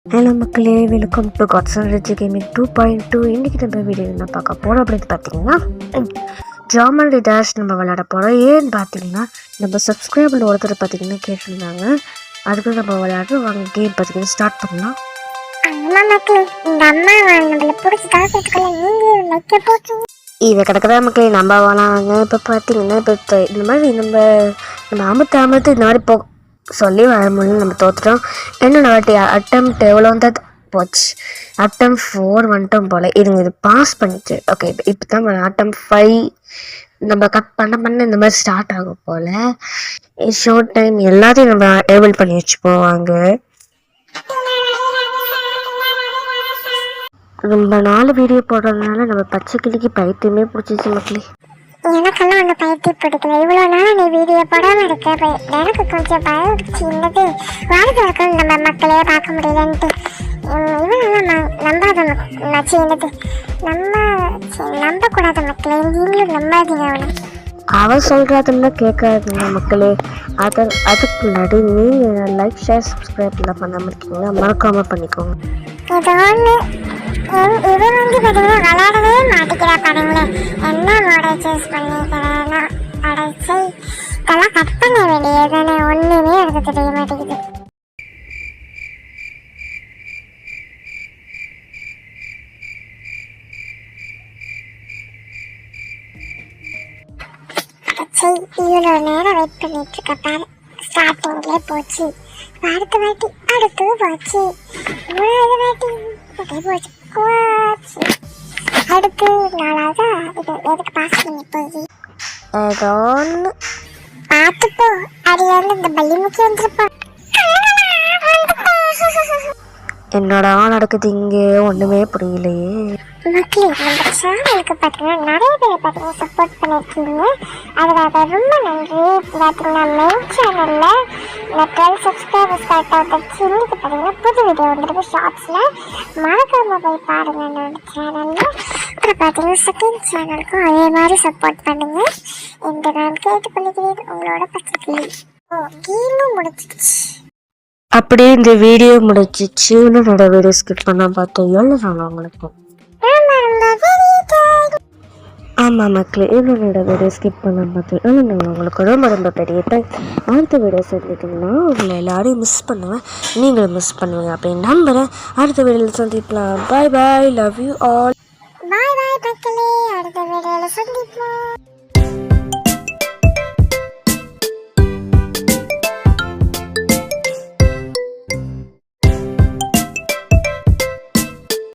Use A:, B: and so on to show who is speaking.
A: Hello மக்களே, welcome to gods and rich gaming 2.2. இன்றைக்கி நம்ம வீடியோ என்ன பார்க்க போகிறோம் அப்படின்னு பார்த்தீங்கன்னா, ஜாமெண்ட்ரி டேஷ் நம்ம விளையாட போகிறோம். ஏன்னு பார்த்தீங்கன்னா, நம்ம சப்ஸ்கிரைபர் ஒருத்தர் பார்த்தீங்கன்னா கேட்டிருந்தாங்க. அதுக்கு நம்ம விளையாடுறோம். வாங்க கேம் பார்த்தீங்கன்னா ஸ்டார்ட் பண்ணலாம். இதை கிடக்குதா மக்களே, நம்ம வாங்க. இப்போ பார்த்தீங்கன்னா இப்போ இந்த மாதிரி நம்ம அமுத்து இந்த மாதிரி சொல்லி வர முடியல, நம்ம தோற்றுட்டோம். என்னென்ன வாட்டி அட்டம்ப்ட் எவ்வளோ தான் போச்சு. அட்டம் 4 வந்துட்டோம் போல். இது பாஸ் பண்ணிச்சு. ஓகே, இப்போ தான் அட்டம் 5 நம்ம கட் பண்ண இந்த மாதிரி ஸ்டார்ட் ஆகும் போல். ஷோர்ட் டைம் எல்லாத்தையும் நம்ம ஏபிள் பண்ணி வச்சுப்போம். வாங்க, ரொம்ப நாள் வீடியோ போடுறதுனால நம்ம பச்சை கிளிக்கு பைத்தியமே பிடிச்சிச்சு மக்களே.
B: எனக்கெல்லாம் ஒன்று பைத்தியம் பிடிக்கல. இவ்வளோ நாள் நீ வீடியோ போடாமல் இருக்க, எனக்கு கொஞ்சம் பயம் பிடிச்சி இருந்தது. வாழ்க்கை நம்ம மக்களையே பார்க்க முடியலன்ட்டு இவனெல்லாம் நம்பாத நச்சு என்னது நம்பக்கூடாத மக்களே. நீங்களும் நம்பாதீங்க அவனை.
A: அவன் சொல்கிறதுன்னா கேட்காதுங்க மக்களே. அதுக்கு முன்னாடி நீங்கள் லைக், ஷேர், சப்ஸ்கிரைப் எல்லாம் பண்ணாமல் இருக்கீங்களா, மறக்காமல் பண்ணிக்கோங்க.
B: இது ஒன்று இவன் பார்த்தீங்கன்னா விளையாடவே மாட்டேங்கிறா பாருங்களேன். என்ன மாடல் சூஸ் பண்ணிக்கிறேன்னா அடைச்சி இதெல்லாம் கட் பண்ண வேண்டியதானே, ஒன்றுமே எனக்கு தெரிய மாட்டேங்குது. இவ்வளோ நேரம் வெயிட் பண்ணிட்டு இருக்க பாரு. ஸ்டார்டிங்லேயே போச்சு. அடுத்த வாட்டி அடுத்து போச்சு. மூணாவது வாட்டி போச்சு. அடுத்து நாளாவது இது எதுக்கு பாஸ் பண்ணி போகுது.
A: ஏதோ ஒன்று
B: பார்த்துப்போ. அடியால இந்த பள்ளி முக்கிய வந்துருப்பா.
A: என்னடா நடக்குது இங்கே, ஒன்றுமே புரியலையே.
B: மக்களே, நம்ம சேனலுக்கு பார்த்தீங்கன்னா நிறைய பேர் பார்த்தீங்கன்னா சப்போர்ட் பண்ணியிருக்கீங்க. அதுக்காக ரொம்ப நன்றி. பார்த்தீங்கன்னா மெயின் சேனலில் நான் 12 சப்ஸ்கிரைபர்ஸ் கரெக்டாக வச்சு இன்னைக்கு பார்த்தீங்கன்னா புது வீடியோ வந்துருக்கு ஷார்ட்ஸில். மறக்காமல் போய் பாருங்கள் என்னோட சேனலில். அப்புறம் பார்த்தீங்கன்னா செகண்ட் சேனலுக்கும் அதே மாதிரி சப்போர்ட் பண்ணுங்கள் என்று நான் கேட்டுக்கொள்கிறேன். உங்களோட பச்சைக்கிளி. கேமும் முடிச்சிடுச்சு.
A: அப்படியே இந்த வீடியோ முடிச்சிச்சு. என்னோட வீடியோ ஸ்கிப் பண்ண பார்த்தோம். எவ்வளோ நாள் உங்களுக்கு? ஆமாம் மக்களே, என்னோட வீடியோ ஸ்கிப் பண்ண பார்த்தேன். ஆனால் உங்களுக்கு ரொம்ப பெரிய தேங்க்ஸ். அடுத்த வீடியோ சந்திக்கணும்னா உங்களை எல்லாரையும் மிஸ் பண்ணுவேன், நீங்களும் மிஸ் பண்ணுவீங்க அப்படின்னு நம்புகிறேன். அடுத்த வீடியோவில் சந்திக்கலாம். பாய் பாய், லவ் யூ ஆல்.
B: பாய் பாய் மக்களே, அடுத்த வீடியோவில் சந்திப்போம்.